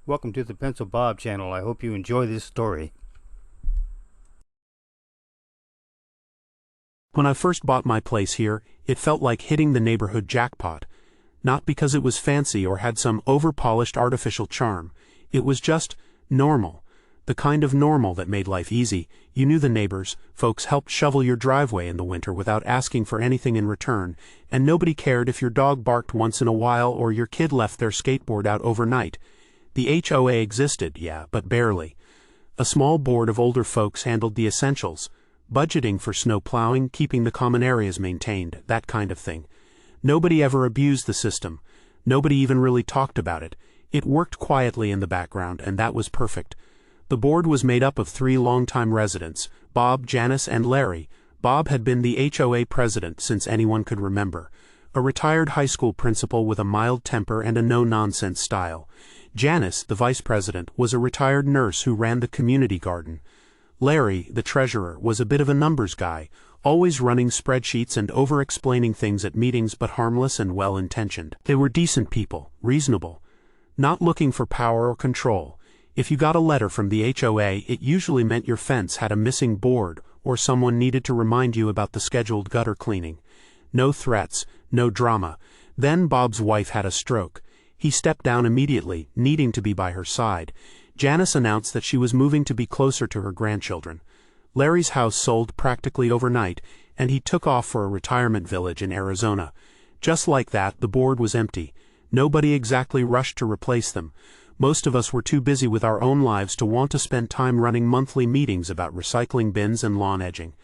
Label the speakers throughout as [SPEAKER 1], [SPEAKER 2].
[SPEAKER 1] Welcome to the Pencil Bob channel. I hope you enjoy this story.
[SPEAKER 2] When I first bought my place here, it felt like hitting the neighborhood jackpot. Not because it was fancy or had some over-polished artificial charm. It was just normal. The kind of normal that made life easy. You knew the neighbors, folks helped shovel your driveway in the winter without asking for anything in return, and nobody cared if your dog barked once in a while or your kid left their skateboard out overnight. The HOA existed, yeah, but barely. A small board of older folks handled the essentials, budgeting for snow plowing, keeping the common areas maintained, that kind of thing. Nobody ever abused the system. Nobody even really talked about it. It worked quietly in the background, and that was perfect. The board was made up of 3 longtime residents, Bob, Janice, and Larry. Bob had been the HOA president since anyone could remember. A retired high school principal with a mild temper and a no-nonsense style. Janice, the vice president, was a retired nurse who ran the community garden. Larry, the treasurer, was a bit of a numbers guy, always running spreadsheets and over-explaining things at meetings, but harmless and well-intentioned. They were decent people, reasonable, not looking for power or control. If you got a letter from the HOA, it usually meant your fence had a missing board or someone needed to remind you about the scheduled gutter cleaning. No threats, no drama. Then Bob's wife had a stroke. He stepped down immediately, needing to be by her side. Janice announced that she was moving to be closer to her grandchildren. Larry's house sold practically overnight, and he took off for a retirement village in Arizona. Just like that, the board was empty. Nobody exactly rushed to replace them. Most of us were too busy with our own lives to want to spend time running monthly meetings about recycling bins and lawn edging.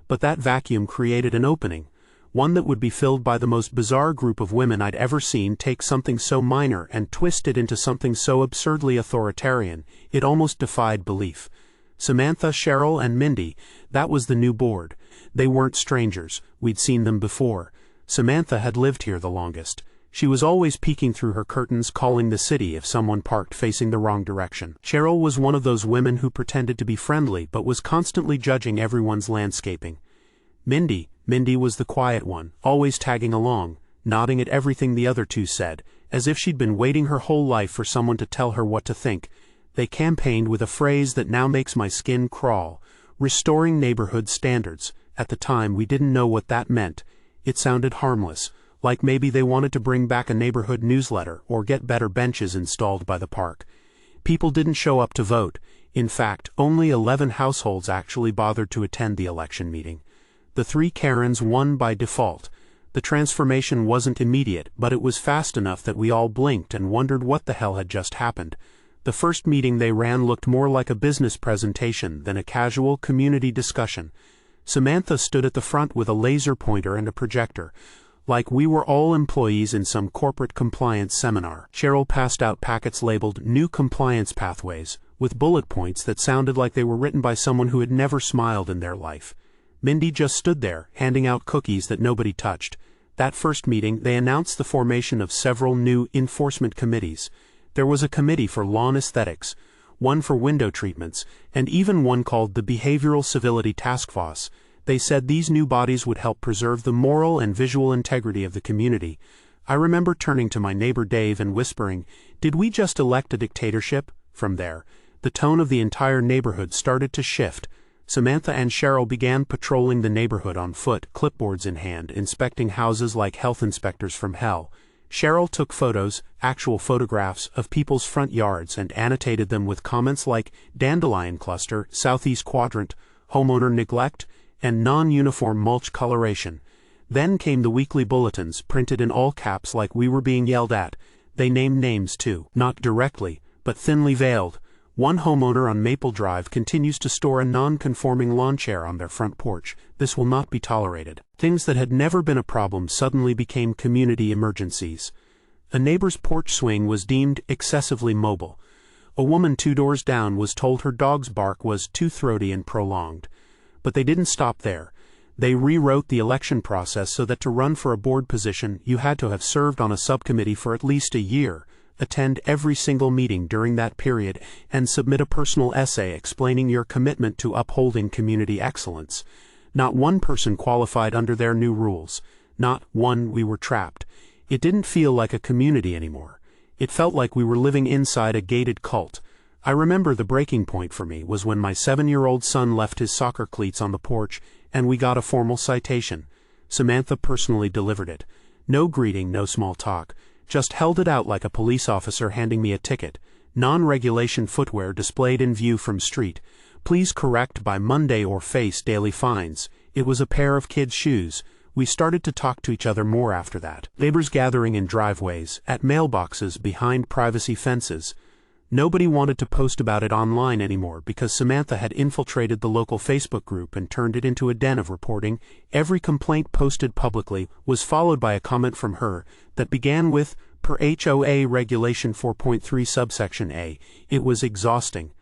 [SPEAKER 2] But that vacuum created an opening, one that would be filled by the most bizarre group of women I'd ever seen take something so minor and twist it into something so absurdly authoritarian, it almost defied belief. Samantha, Cheryl, and Mindy, that was the new board. They weren't strangers, we'd seen them before. Samantha had lived here the longest. She was always peeking through her curtains, calling the city if someone parked facing the wrong direction. Cheryl was one of those women who pretended to be friendly but was constantly judging everyone's landscaping. Mindy was the quiet one, always tagging along, nodding at everything the other two said, as if she'd been waiting her whole life for someone to tell her what to think. They campaigned with a phrase that now makes my skin crawl: restoring neighborhood standards. At the time, we didn't know what that meant. It sounded harmless, like maybe they wanted to bring back a neighborhood newsletter or get better benches installed by the park. People didn't show up to vote. In fact, only 11 households actually bothered to attend the election meeting. The 3 Karens won by default. The transformation wasn't immediate, but it was fast enough that we all blinked and wondered what the hell had just happened. The first meeting they ran looked more like a business presentation than a casual community discussion. Samantha stood at the front with a laser pointer and a projector, like we were all employees in some corporate compliance seminar. Cheryl passed out packets labeled New Compliance Pathways, with bullet points that sounded like they were written by someone who had never smiled in their life. Mindy just stood there, handing out cookies that nobody touched. That first meeting, they announced the formation of several new enforcement committees. There was a committee for lawn aesthetics, one for window treatments, and even one called the Behavioral Civility Task Force. They said these new bodies would help preserve the moral and visual integrity of the community. I remember turning to my neighbor Dave and whispering, "Did we just elect a dictatorship?" From there, the tone of the entire neighborhood started to shift. Samantha and Cheryl began patrolling the neighborhood on foot, clipboards in hand, inspecting houses like health inspectors from hell. Cheryl took photos, actual photographs, of people's front yards and annotated them with comments like dandelion cluster, southeast quadrant, homeowner neglect, and non-uniform mulch coloration. Then came the weekly bulletins, printed in all caps like we were being yelled at. They named names too, not directly, but thinly veiled. One homeowner on Maple Drive continues to store a non-conforming lawn chair on their front porch. This will not be tolerated. Things that had never been a problem suddenly became community emergencies. A neighbor's porch swing was deemed excessively mobile. A woman 2 doors down was told her dog's bark was too throaty and prolonged. But they didn't stop there. They rewrote the election process so that to run for a board position, you had to have served on a subcommittee for at least a year, attend every single meeting during that period, and submit a personal essay explaining your commitment to upholding community excellence. Not one person qualified under their new rules. Not one. We were trapped. It didn't feel like a community anymore. It felt like we were living inside a gated cult. I remember the breaking point for me was when my 7-year-old son left his soccer cleats on the porch and we got a formal citation. Samantha personally delivered it. No greeting, no small talk. Just held it out like a police officer handing me a ticket. Non-regulation footwear displayed in view from street. Please correct by Monday or face daily fines. It was a pair of kids' shoes. We started to talk to each other more after that. Neighbors gathering in driveways, at mailboxes, behind privacy fences. Nobody wanted to post about it online anymore because Samantha had infiltrated the local Facebook group and turned it into a den of reporting. Every complaint posted publicly was followed by a comment from her that began with, per HOA Regulation 4.3 subsection A. It was exhausting.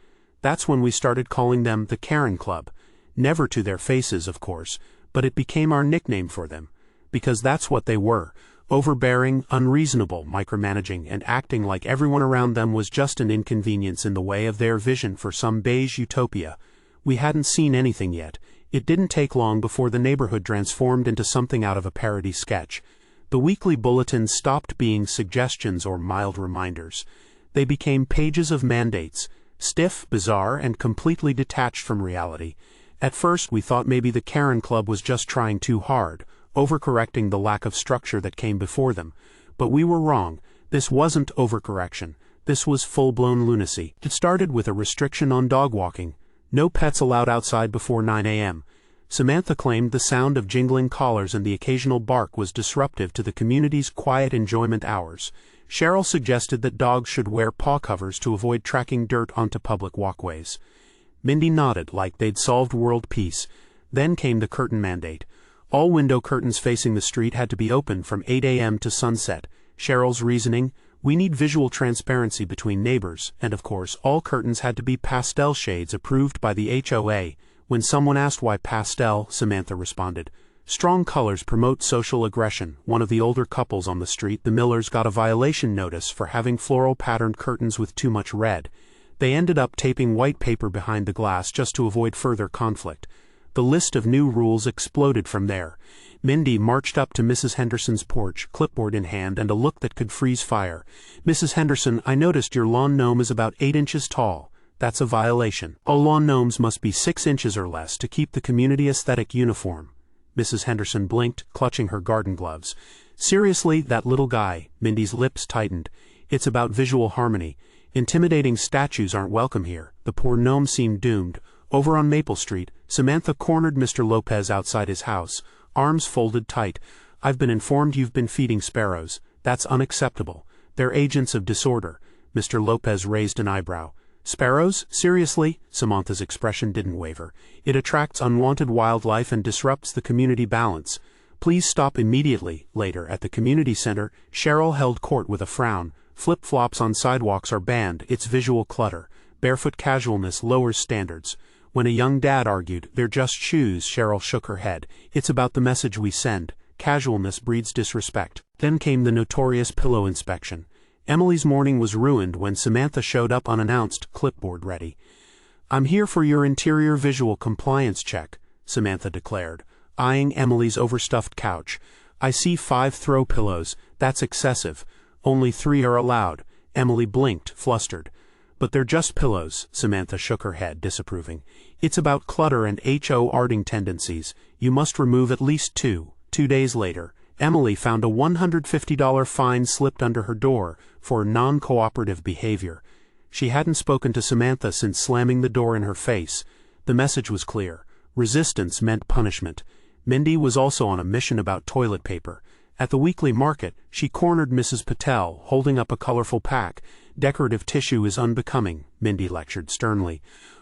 [SPEAKER 2] That's when we started calling them the Karen Club. Never to their faces, of course, but it became our nickname for them. Because that's what they were. Overbearing, unreasonable, micromanaging, and acting like everyone around them was just an inconvenience in the way of their vision for some beige utopia. We hadn't seen anything yet. It didn't take long before the neighborhood transformed into something out of a parody sketch. The weekly bulletins stopped being suggestions or mild reminders. They became pages of mandates, stiff, bizarre, and completely detached from reality. At first we thought maybe the Karen Club was just trying too hard, overcorrecting the lack of structure that came before them. But we were wrong. This wasn't overcorrection. This was full-blown lunacy. It started with a restriction on dog walking. No pets allowed outside before 9 a.m. Samantha claimed the sound of jingling collars and the occasional bark was disruptive to the community's quiet enjoyment hours. Cheryl suggested that dogs should wear paw covers to avoid tracking dirt onto public walkways. Mindy nodded like they'd solved world peace. Then came the curtain mandate. All window curtains facing the street had to be open from 8 a.m. to sunset. Cheryl's reasoning, we need visual transparency between neighbors, and of course all curtains had to be pastel shades approved by the HOA. When someone asked why pastel, Samantha responded, strong colors promote social aggression. One of the older couples on the street, the Millers, got a violation notice for having floral patterned curtains with too much red. They ended up taping white paper behind the glass just to avoid further conflict. The list of new rules exploded from there. Mindy marched up to Mrs. Henderson's porch, clipboard in hand and a look that could freeze fire. Mrs. Henderson, I noticed your lawn gnome is about 8 inches tall. That's a violation. All lawn gnomes must be 6 inches or less to keep the community aesthetic uniform. Mrs. Henderson blinked, clutching her garden gloves. Seriously, that little guy. Mindy's lips tightened. It's about visual harmony. Intimidating statues aren't welcome here. The poor gnome seemed doomed. Over on Maple Street, Samantha cornered Mr. Lopez outside his house, arms folded tight. I've been informed you've been feeding sparrows. That's unacceptable. They're agents of disorder. Mr. Lopez raised an eyebrow. Sparrows? Seriously? Samantha's expression didn't waver. It attracts unwanted wildlife and disrupts the community balance. Please stop immediately. Later, at the community center, Cheryl held court with a frown. Flip-flops on sidewalks are banned. It's visual clutter. Barefoot casualness lowers standards. When a young dad argued, they're just shoes, Cheryl shook her head. It's about the message we send. Casualness breeds disrespect. Then came the notorious pillow inspection. Emily's morning was ruined when Samantha showed up unannounced, clipboard ready. I'm here for your interior visual compliance check, Samantha declared, eyeing Emily's overstuffed couch. I see 5 throw pillows. That's excessive. Only 3 are allowed. Emily blinked, flustered. But they're just pillows, Samantha shook her head, disapproving. It's about clutter and HO-arding tendencies. You must remove at least 2. 2 days later, Emily found a $150 fine slipped under her door for non-cooperative behavior. She hadn't spoken to Samantha since slamming the door in her face. The message was clear. Resistance meant punishment. Mindy was also on a mission about toilet paper. At the weekly market, she cornered Mrs. Patel, holding up a colorful pack. Decorative tissue is unbecoming, Mindy lectured sternly.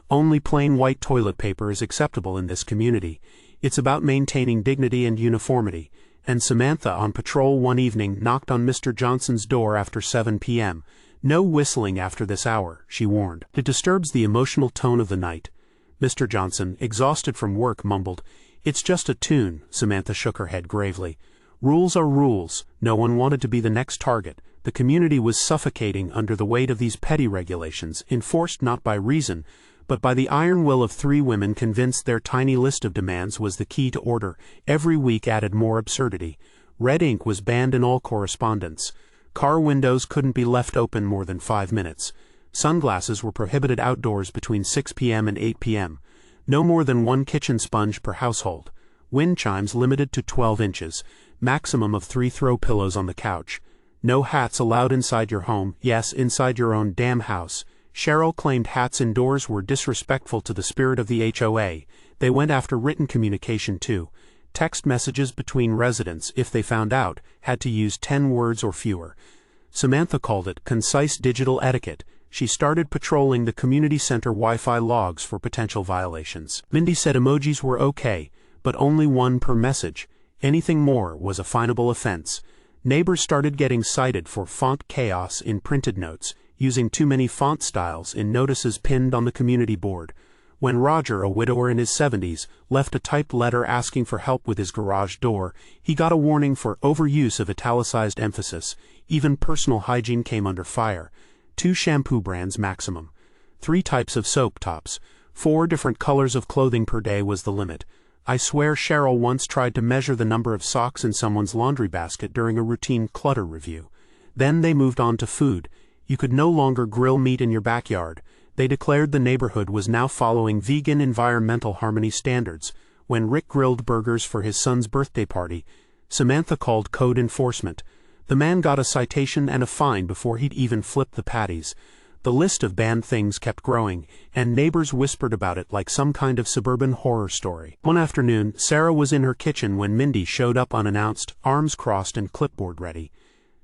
[SPEAKER 2] Only plain white toilet paper is acceptable in this community. It's about maintaining dignity and uniformity. And Samantha, on patrol one evening, knocked on Mr. Johnson's door after 7 p.m. No whistling after this hour, she warned. It disturbs the emotional tone of the night. Mr. Johnson, exhausted from work, mumbled, It's just a tune. Samantha shook her head gravely. Rules are rules. No one wanted to be the next target. The community was suffocating under the weight of these petty regulations, enforced not by reason, but by the iron will of 3 women convinced their tiny list of demands was the key to order. Every week added more absurdity. Red ink was banned in all correspondence. Car windows couldn't be left open more than 5 minutes. Sunglasses were prohibited outdoors between 6 p.m. and 8 p.m. No more than 1 kitchen sponge per household. Wind chimes limited to 12 inches. Maximum of 3 throw pillows on the couch. No hats allowed inside your home, yes, inside your own damn house. Cheryl claimed hats indoors were disrespectful to the spirit of the HOA. They went after written communication too. Text messages between residents, if they found out, had to use 10 words or fewer. Samantha called it concise digital etiquette. She started patrolling the community center Wi-Fi logs for potential violations. Mindy said emojis were okay, but only 1 per message. Anything more was a finable offense. Neighbors started getting cited for font chaos in printed notes, using too many font styles in notices pinned on the community board. When Roger, a widower in his 70s, left a typed letter asking for help with his garage door, he got a warning for overuse of italicized emphasis. Even personal hygiene came under fire. 2 shampoo brands maximum. 3 types of soap tops. 4 different colors of clothing per day was the limit. I swear Cheryl once tried to measure the number of socks in someone's laundry basket during a routine clutter review. Then they moved on to food. You could no longer grill meat in your backyard. They declared the neighborhood was now following vegan environmental harmony standards. When Rick grilled burgers for his son's birthday party, Samantha called code enforcement. The man got a citation and a fine before he'd even flipped the patties. The list of banned things kept growing, and neighbors whispered about it like some kind of suburban horror story. One afternoon, Sarah was in her kitchen when Mindy showed up unannounced, arms crossed and clipboard ready.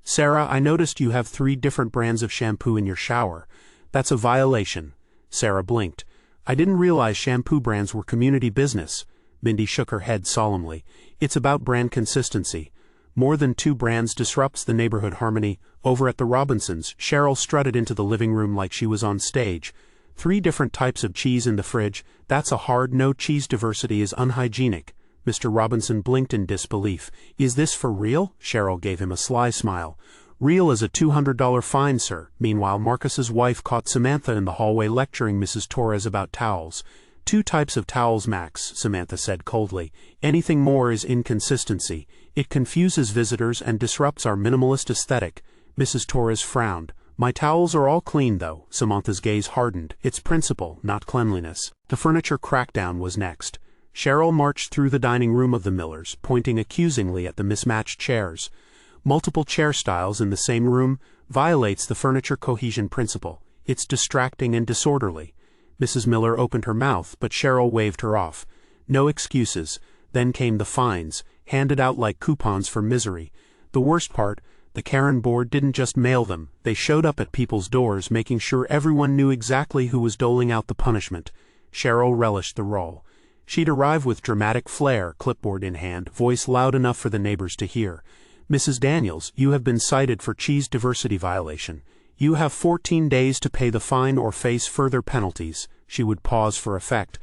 [SPEAKER 2] "Sarah, I noticed you have 3 different brands of shampoo in your shower. That's a violation." Sarah blinked. "I didn't realize shampoo brands were community business." Mindy shook her head solemnly. "It's about brand consistency. More than 2 brands disrupts the neighborhood harmony." Over at the Robinsons, Cheryl strutted into the living room like she was on stage. 3 different types of cheese in the fridge. That's a hard no. Cheese diversity is unhygienic. Mr. Robinson blinked in disbelief. "Is this for real?" Cheryl gave him a sly smile. "Real as a $200 fine, sir." Meanwhile, Marcus's wife caught Samantha in the hallway lecturing Mrs. Torres about towels. 2 types of towels max," Samantha said coldly. "Anything more is inconsistency. It confuses visitors and disrupts our minimalist aesthetic." Mrs. Torres frowned. "My towels are all clean, though." Samantha's gaze hardened. "It's principle, not cleanliness." The furniture crackdown was next. Cheryl marched through the dining room of the Millers, pointing accusingly at the mismatched chairs. Multiple chair styles in the same room violates the furniture cohesion principle. It's distracting and disorderly. Mrs. Miller opened her mouth, but Cheryl waved her off. No excuses. Then came the fines, handed out like coupons for misery. The worst part, the Karen board didn't just mail them, they showed up at people's doors, making sure everyone knew exactly who was doling out the punishment. Cheryl relished the role. She'd arrive with dramatic flair, clipboard in hand, voice loud enough for the neighbors to hear. "Mrs. Daniels, you have been cited for cheese diversity violation. You have 14 days to pay the fine or face further penalties." She would pause for effect,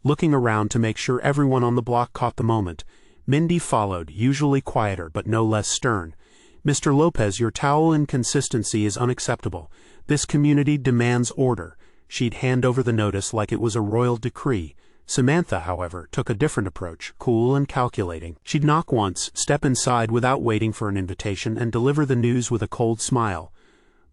[SPEAKER 2] looking around to make sure everyone on the block caught the moment. Mindy followed, usually quieter but no less stern. "Mr. Lopez, your towel inconsistency is unacceptable. This community demands order." She'd hand over the notice like it was a royal decree. Samantha, however, took a different approach, cool and calculating. She'd knock once, step inside without waiting for an invitation, and deliver the news with a cold smile.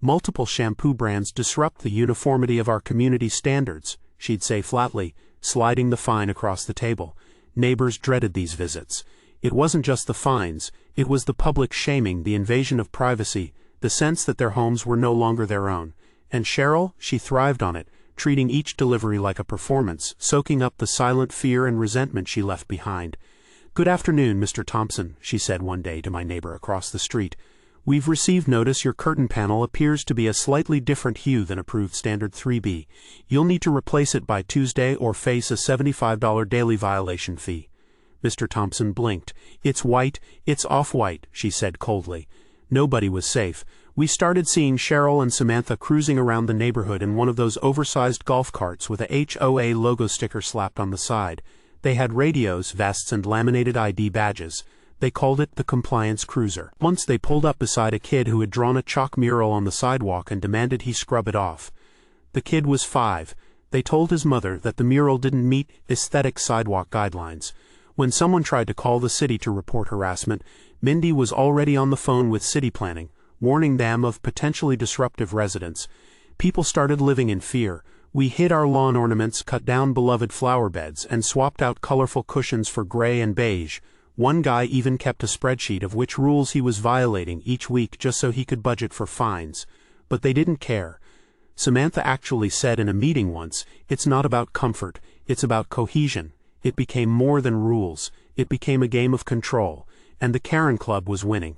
[SPEAKER 2] "Multiple shampoo brands disrupt the uniformity of our community standards," she'd say flatly, sliding the fine across the table. Neighbors dreaded these visits. It wasn't just the fines, it was the public shaming, the invasion of privacy, the sense that their homes were no longer their own. And Cheryl, she thrived on it, treating each delivery like a performance, soaking up the silent fear and resentment she left behind. "Good afternoon, Mr. Thompson," she said one day to my neighbor across the street. "We've received notice your curtain panel appears to be a slightly different hue than approved standard 3B. You'll need to replace it by Tuesday or face a $75 daily violation fee." Mr. Thompson blinked. "It's white, it's off-white," she said coldly. Nobody was safe. We started seeing Cheryl and Samantha cruising around the neighborhood in one of those oversized golf carts with a HOA logo sticker slapped on the side. They had radios, vests, and laminated ID badges. They called it the Compliance Cruiser. Once they pulled up beside a kid who had drawn a chalk mural on the sidewalk and demanded he scrub it off. The kid was 5. They told his mother that the mural didn't meet aesthetic sidewalk guidelines. When someone tried to call the city to report harassment, Mindy was already on the phone with city planning. warning them of potentially disruptive residents. People started living in fear. We hid our lawn ornaments, cut down beloved flower beds, and swapped out colorful cushions for gray and beige. One guy even kept a spreadsheet of which rules he was violating each week just so he could budget for fines. But they didn't care. Samantha actually said in a meeting once, "It's not about comfort, it's about cohesion." It became more than rules. It became a game of control, and the Karen Club was winning.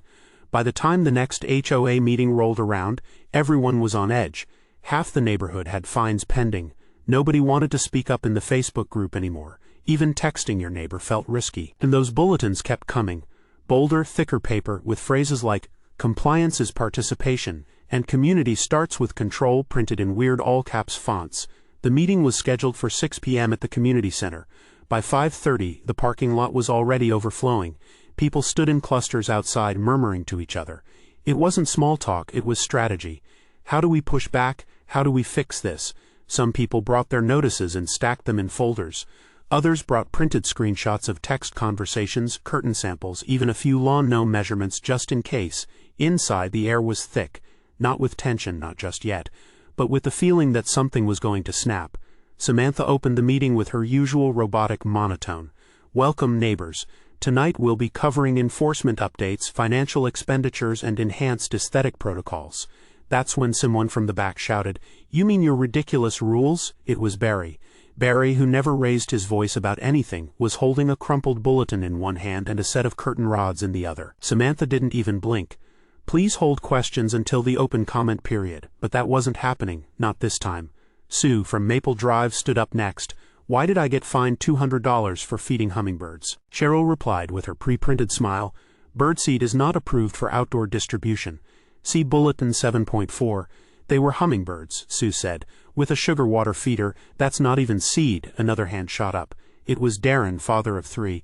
[SPEAKER 2] By the time the next HOA meeting rolled around, everyone was on edge. Half the neighborhood had fines pending. Nobody wanted to speak up in the Facebook group anymore. Even texting your neighbor felt risky. And those bulletins kept coming. Bolder, thicker paper with phrases like, "Compliance is participation," and "Community starts with control" printed in weird all-caps fonts. The meeting was scheduled for 6 p.m. at the community center. By 5:30, the parking lot was already overflowing. People stood in clusters outside, murmuring to each other. It wasn't small talk, it was strategy. How do we push back? How do we fix this? Some people brought their notices and stacked them in folders. Others brought printed screenshots of text conversations, curtain samples, even a few lawn gnome measurements just in case. Inside, the air was thick, not with tension, not just yet, but with the feeling that something was going to snap. Samantha opened the meeting with her usual robotic monotone. "Welcome, neighbors. Tonight we'll be covering enforcement updates, financial expenditures, and enhanced aesthetic protocols." That's when someone from the back shouted, "You mean your ridiculous rules?" It was Barry. Barry, who never raised his voice about anything, was holding a crumpled bulletin in one hand and a set of curtain rods in the other. Samantha didn't even blink. Please hold questions until the open comment period. But that wasn't happening, not this time. Sue from Maple Drive stood up next. "Why did I get fined $200 for feeding hummingbirds?" Cheryl replied with her pre-printed smile, "Birdseed is not approved for outdoor distribution. See Bulletin 7.4. They were hummingbirds," Sue said, "with a sugar water feeder. That's not even seed." Another hand shot up. It was Darren, father of 3.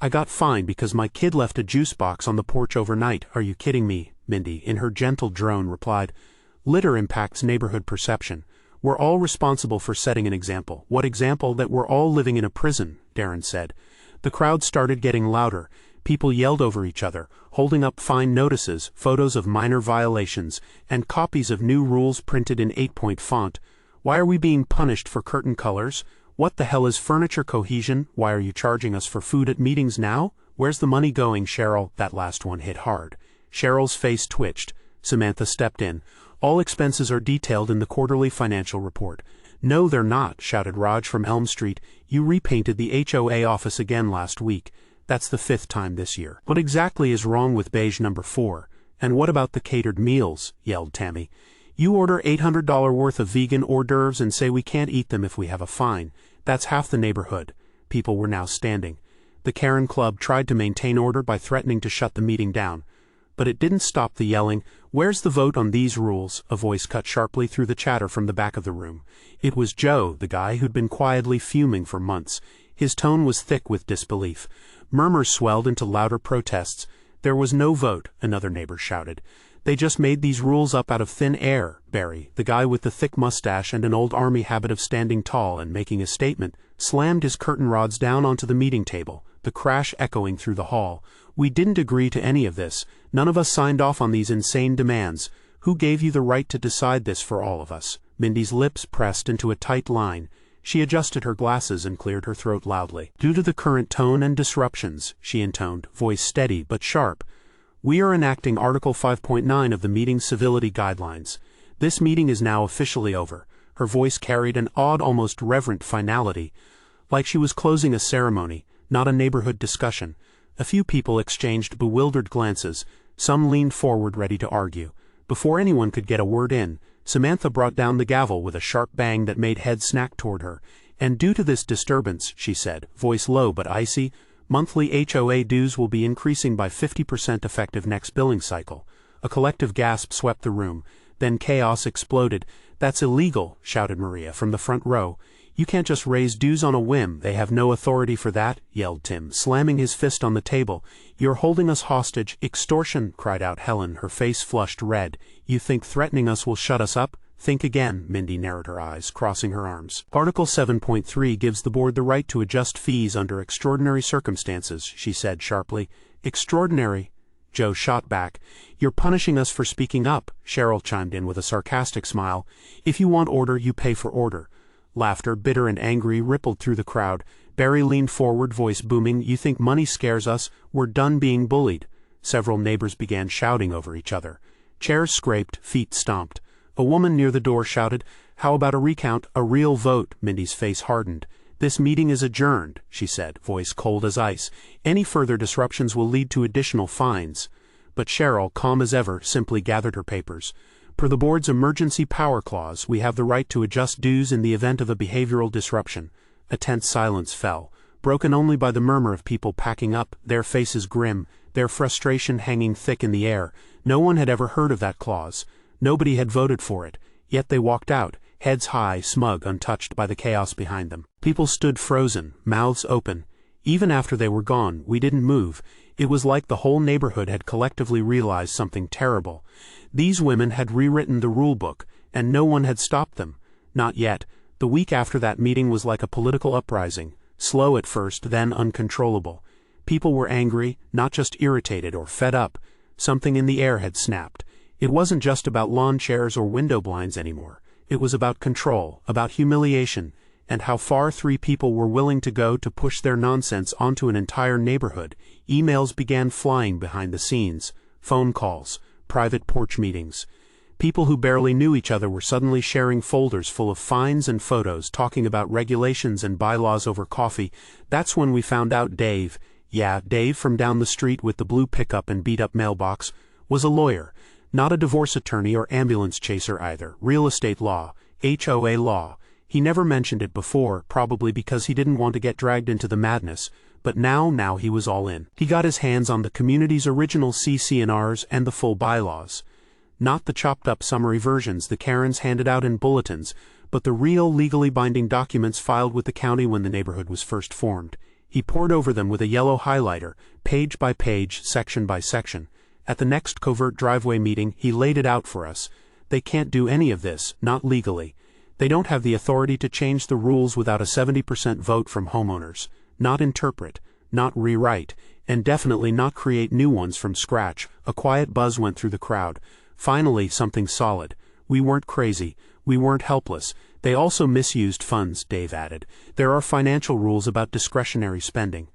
[SPEAKER 2] "I got fined because my kid left a juice box on the porch overnight." "Are you kidding me?" Mindy, in her gentle drone, replied. "Litter impacts neighborhood perception. We're all responsible for setting an example." "What example? That we're all living in a prison," Darren said. The crowd started getting louder. People yelled over each other, holding up fine notices, photos of minor violations, and copies of new rules printed in 8-point font. "Why are we being punished for curtain colors? What the hell is furniture cohesion? Why are you charging us for food at meetings now? Where's the money going, Cheryl?" That last one hit hard. Cheryl's face twitched. Samantha stepped in. "All expenses are detailed in the quarterly financial report." "No, they're not," shouted Raj from Elm Street. "You repainted the HOA office again last week. That's the 5th time this year." "What exactly is wrong with beige number 4? And what about the catered meals?" yelled Tammy. "You order $800 worth of vegan hors d'oeuvres and say we can't eat them if we have a fine. That's half the neighborhood." People were now standing. The Karen Club tried to maintain order by threatening to shut the meeting down. But it didn't stop the yelling. "Where's the vote on these rules?" A voice cut sharply through the chatter from the back of the room. It was Joe, the guy who'd been quietly fuming for months. His tone was thick with disbelief. Murmurs swelled into louder protests. "There was no vote," another neighbor shouted. "They just made these rules up out of thin air." Barry, the guy with the thick mustache and an old army habit of standing tall and making a statement, slammed his curtain rods down onto the meeting table, the crash echoing through the hall. "We didn't agree to any of this. None of us signed off on these insane demands. Who gave you the right to decide this for all of us?" Mindy's lips pressed into a tight line. She adjusted her glasses and cleared her throat loudly. "Due to the current tone and disruptions," she intoned, voice steady but sharp, "we are enacting Article 5.9 of the meeting's civility guidelines. This meeting is now officially over." Her voice carried an odd, almost reverent finality, like she was closing a ceremony, not a neighborhood discussion. A few people exchanged bewildered glances. Some leaned forward ready to argue. Before anyone could get a word in, Samantha brought down the gavel with a sharp bang that made heads snack toward her. "And due to this disturbance," she said, voice low but icy, "monthly HOA dues will be increasing by 50% effective next billing cycle." A collective gasp swept the room. Then chaos exploded. "That's illegal," shouted Maria from the front row. "You can't just raise dues on a whim. They have no authority for that," yelled Tim, slamming his fist on the table. "You're holding us hostage." "Extortion," cried out Helen, her face flushed red. "You think threatening us will shut us up? Think again." Mindy narrowed her eyes, crossing her arms. "Article 7.3 gives the board the right to adjust fees under extraordinary circumstances," she said sharply. "Extraordinary?" Joe shot back. "You're punishing us for speaking up," Cheryl chimed in with a sarcastic smile. "If you want order, you pay for order." Laughter, bitter and angry, rippled through the crowd. Barry leaned forward, voice booming, "You think money scares us? We're done being bullied." Several neighbors began shouting over each other. Chairs scraped, feet stomped. A woman near the door shouted, "How about a recount, a real vote?" Mindy's face hardened. "This meeting is adjourned," she said, voice cold as ice. "Any further disruptions will lead to additional fines." But Cheryl, calm as ever, simply gathered her papers. "Per the board's emergency power clause, we have the right to adjust dues in the event of a behavioral disruption." A tense silence fell, broken only by the murmur of people packing up, their faces grim, their frustration hanging thick in the air. No one had ever heard of that clause. Nobody had voted for it. Yet they walked out, heads high, smug, untouched by the chaos behind them. People stood frozen, mouths open. Even after they were gone, we didn't move. It was like the whole neighborhood had collectively realized something terrible. These women had rewritten the rule book, and no one had stopped them. Not yet. The week after that meeting was like a political uprising, slow at first, then uncontrollable. People were angry, not just irritated or fed up. Something in the air had snapped. It wasn't just about lawn chairs or window blinds anymore. It was about control, about humiliation, and how far 3 people were willing to go to push their nonsense onto an entire neighborhood. Emails began flying behind the scenes, phone calls, private porch meetings. People who barely knew each other were suddenly sharing folders full of fines and photos, talking about regulations and bylaws over coffee. That's when we found out Dave, Dave from down the street with the blue pickup and beat-up mailbox, was a lawyer. Not a divorce attorney or ambulance chaser either. Real estate law, HOA law. He never mentioned it before, probably because he didn't want to get dragged into the madness. But now he was all in. He got his hands on the community's original CC&Rs and the full bylaws. Not the chopped-up summary versions the Karens handed out in bulletins, but the real legally binding documents filed with the county when the neighborhood was first formed. He pored over them with a yellow highlighter, page by page, section by section. At the next covert driveway meeting, he laid it out for us. They can't do any of this, not legally. They don't have the authority to change the rules without a 70% vote from homeowners. Not interpret, not rewrite, and definitely not create new ones from scratch. A quiet buzz went through the crowd. Finally, something solid. We weren't crazy. We weren't helpless. They also misused funds, Dave added. There are financial rules about discretionary spending.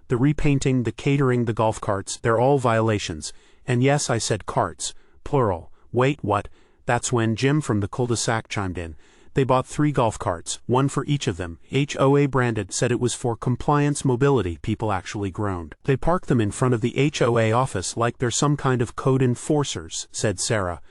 [SPEAKER 2] The repainting, the catering, the golf carts, they're all violations. And yes, I said carts. Plural. Wait, what? That's when Jim from the cul-de-sac chimed in. They bought 3 golf carts, one for each of them. HOA branded, said it was for compliance mobility. People actually groaned. They parked them in front of the HOA office like they're some kind of code enforcers, said Sarah.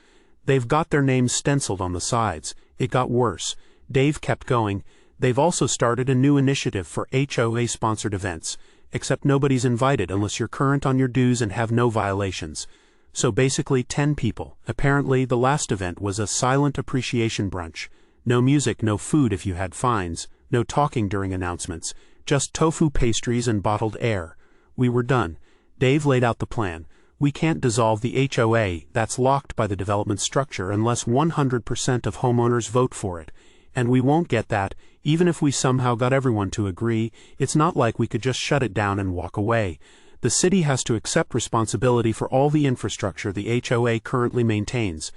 [SPEAKER 2] They've got their names stenciled on the sides. It got worse. Dave kept going. They've also started a new initiative for HOA-sponsored events, except nobody's invited unless you're current on your dues and have no violations. So basically 10 people. Apparently the last event was a silent appreciation brunch. No music, no food if you had fines, no talking during announcements, just tofu pastries and bottled air. We were done. Dave laid out the plan. We can't dissolve the HOA, that's locked by the development structure, unless 100% of homeowners vote for it. And we won't get that, even if we somehow got everyone to agree. It's not like we could just shut it down and walk away. The city has to accept responsibility for all the infrastructure the HOA currently maintains.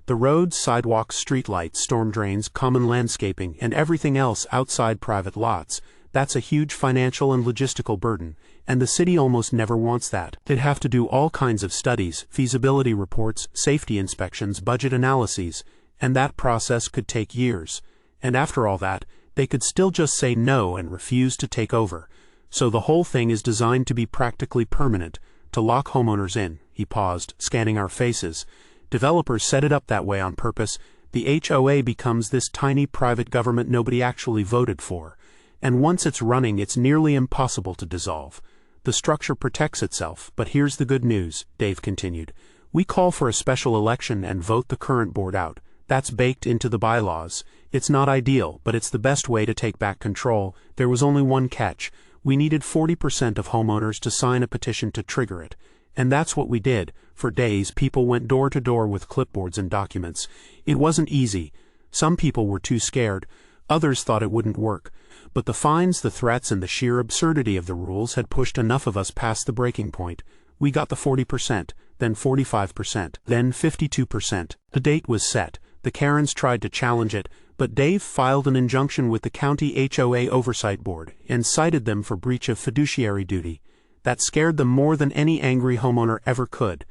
[SPEAKER 2] The roads, sidewalks, streetlights, storm drains, common landscaping, and everything else outside private lots. That's a huge financial and logistical burden, and the city almost never wants that. They'd have to do all kinds of studies, feasibility reports, safety inspections, budget analyses, and that process could take years. And after all that, they could still just say no and refuse to take over. So the whole thing is designed to be practically permanent, to lock homeowners in. He paused, scanning our faces. Developers set it up that way on purpose. The HOA becomes this tiny private government nobody actually voted for. And once it's running, it's nearly impossible to dissolve. The structure protects itself, but here's the good news, Dave continued. We call for a special election and vote the current board out. That's baked into the bylaws. It's not ideal, but it's the best way to take back control. There was only one catch. We needed 40% of homeowners to sign a petition to trigger it. And that's what we did. For days, people went door to door with clipboards and documents. It wasn't easy. Some people were too scared. Others thought it wouldn't work. But the fines, the threats, and the sheer absurdity of the rules had pushed enough of us past the breaking point. We got the 40%, then 45%, then 52%. The date was set. The Karens tried to challenge it, but Dave filed an injunction with the county HOA oversight board and cited them for breach of fiduciary duty. That scared them more than any angry homeowner ever could.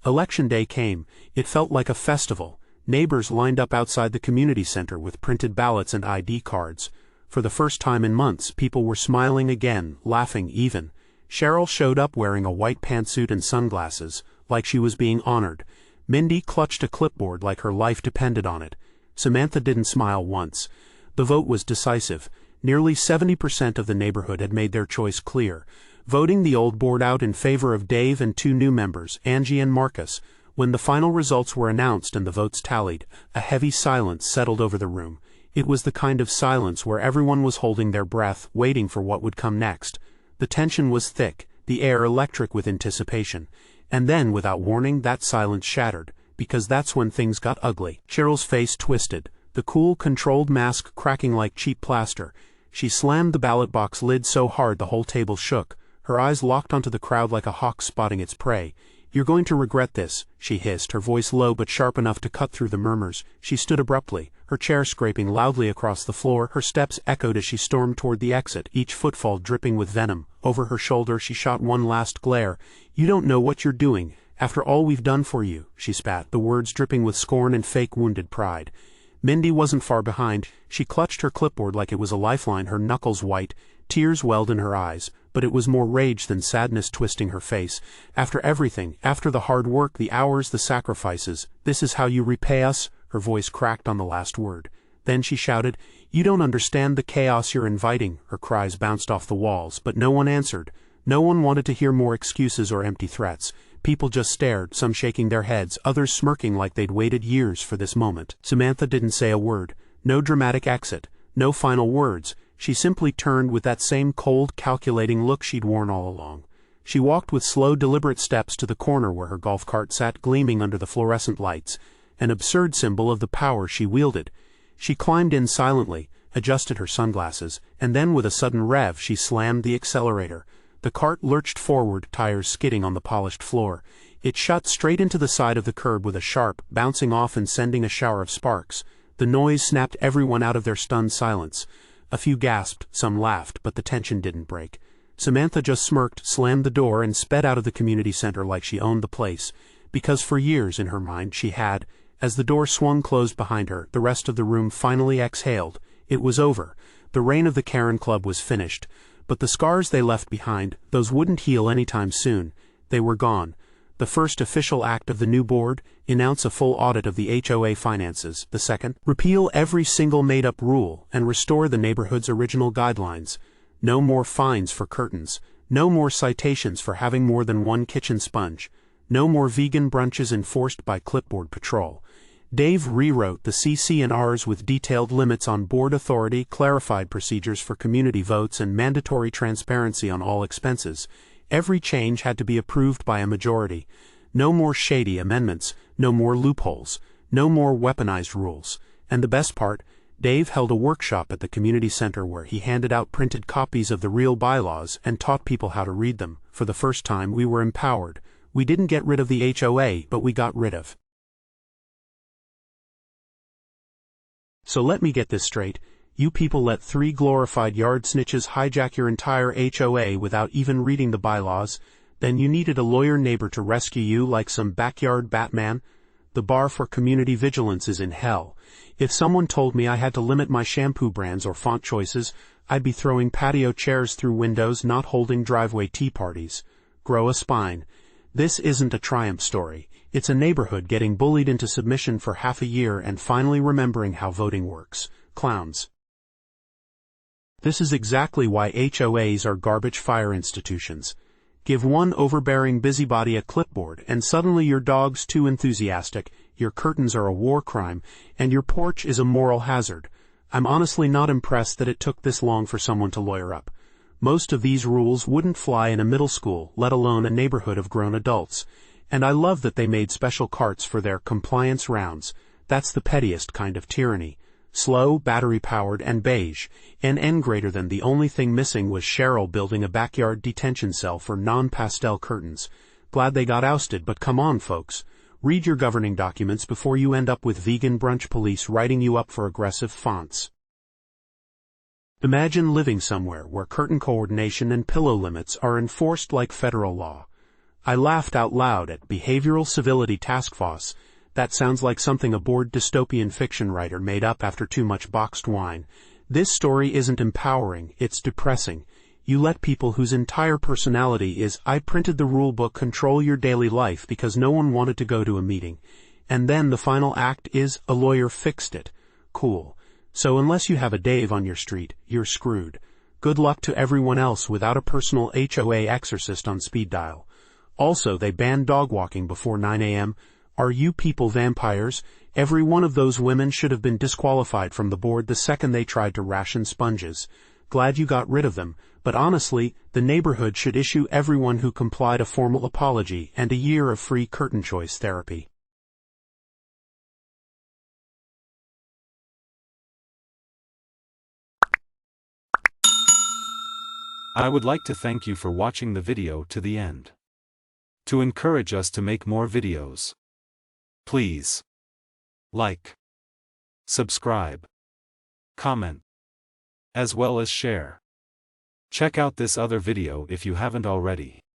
[SPEAKER 2] Election day came. It felt like a festival. Neighbors lined up outside the community center with printed ballots and ID cards. For the first time in months, people were smiling again, laughing even. Cheryl showed up wearing a white pantsuit and sunglasses, like she was being honored. Mindy clutched a clipboard like her life depended on it. Samantha didn't smile once. The vote was decisive. Nearly 70% of the neighborhood had made their choice clear, voting the old board out in favor of Dave and two new members, Angie and Marcus. When the final results were announced and the votes tallied, a heavy silence settled over the room. It was the kind of silence where everyone was holding their breath, waiting for what would come next. The tension was thick, the air electric with anticipation. And then, without warning, that silence shattered, because that's when things got ugly. Cheryl's face twisted, the cool, controlled mask cracking like cheap plaster. She slammed the ballot box lid so hard the whole table shook. Her eyes locked onto the crowd like a hawk spotting its prey. "You're going to regret this," she hissed, her voice low but sharp enough to cut through the murmurs. She stood abruptly, her chair scraping loudly across the floor. Her steps echoed as she stormed toward the exit, each footfall dripping with venom. Over her shoulder she shot one last glare. "You don't know what you're doing. After all we've done for you," she spat, the words dripping with scorn and fake wounded pride. Mindy wasn't far behind. She clutched her clipboard like it was a lifeline, her knuckles white. Tears welled in her eyes, but it was more rage than sadness twisting her face. "After everything, after the hard work, the hours, the sacrifices, this is how you repay us?" Her voice cracked on the last word. Then she shouted, "You don't understand the chaos you're inviting." Her cries bounced off the walls, but no one answered. No one wanted to hear more excuses or empty threats. People just stared, some shaking their heads, others smirking like they'd waited years for this moment. Samantha didn't say a word. No dramatic exit. No final words. She simply turned with that same cold, calculating look she'd worn all along. She walked with slow, deliberate steps to the corner where her golf cart sat gleaming under the fluorescent lights, an absurd symbol of the power she wielded. She climbed in silently, adjusted her sunglasses, and then with a sudden rev she slammed the accelerator. The cart lurched forward, tires skidding on the polished floor. It shot straight into the side of the curb with a sharp, bouncing off and sending a shower of sparks. The noise snapped everyone out of their stunned silence. A few gasped, some laughed, but the tension didn't break. Samantha just smirked, slammed the door, and sped out of the community center like she owned the place. Because for years, in her mind, she had. As the door swung closed behind her, the rest of the room finally exhaled. It was over. The reign of the Karen Club was finished. But the scars they left behind, those wouldn't heal anytime soon. They were gone. The first official act of the new board, announce a full audit of the HOA finances. The second, repeal every single made-up rule and restore the neighborhood's original guidelines. No more fines for curtains. No more citations for having more than one kitchen sponge. No more vegan brunches enforced by clipboard patrol. Dave rewrote the CC&Rs with detailed limits on board authority, clarified procedures for community votes, and mandatory transparency on all expenses. Every change had to be approved by a majority. No more shady amendments, no more loopholes, no more weaponized rules. And the best part, Dave held a workshop at the community center where he handed out printed copies of the real bylaws and taught people how to read them. For the first time, we were empowered. We didn't get rid of the HOA, but we got rid of. So let me get this straight. You people let 3 glorified yard snitches hijack your entire HOA without even reading the bylaws. Then you needed a lawyer neighbor to rescue you like some backyard Batman? The bar for community vigilance is in hell. If someone told me I had to limit my shampoo brands or font choices, I'd be throwing patio chairs through windows, not holding driveway tea parties. Grow a spine. This isn't a triumph story. It's a neighborhood getting bullied into submission for half a year and finally remembering how voting works. Clowns. This is exactly why HOAs are garbage fire institutions. Give one overbearing busybody a clipboard and suddenly your dog's too enthusiastic, your curtains are a war crime, and your porch is a moral hazard. I'm honestly not impressed that it took this long for someone to lawyer up. Most of these rules wouldn't fly in a middle school, let alone a neighborhood of grown adults. And I love that they made special carts for their compliance rounds. That's the pettiest kind of tyranny. Slow, battery-powered, and beige. An N greater than. The only thing missing was Cheryl building a backyard detention cell for non-pastel curtains. Glad they got ousted, but come on folks. Read your governing documents before you end up with vegan brunch police writing you up for aggressive fonts. Imagine living somewhere where curtain coordination and pillow limits are enforced like federal law. I laughed out loud at Behavioral Civility Task Force. That sounds like something a bored dystopian fiction writer made up after too much boxed wine. This story isn't empowering, it's depressing. You let people whose entire personality is "I printed the rule book" control your daily life because no one wanted to go to a meeting. And then the final act is "a lawyer fixed it." Cool. So unless you have a Dave on your street, you're screwed. Good luck to everyone else without a personal HOA exorcist on speed dial. Also, they banned dog walking before 9 a.m. Are you people vampires? Every one of those women should have been disqualified from the board the second they tried to ration sponges. Glad you got rid of them, but honestly, the neighborhood should issue everyone who complied a formal apology and a year of free curtain choice therapy.
[SPEAKER 3] I would like to thank you for watching the video to the end. To encourage us to make more videos, please like, subscribe, comment, as well as share. Check out this other video if you haven't already.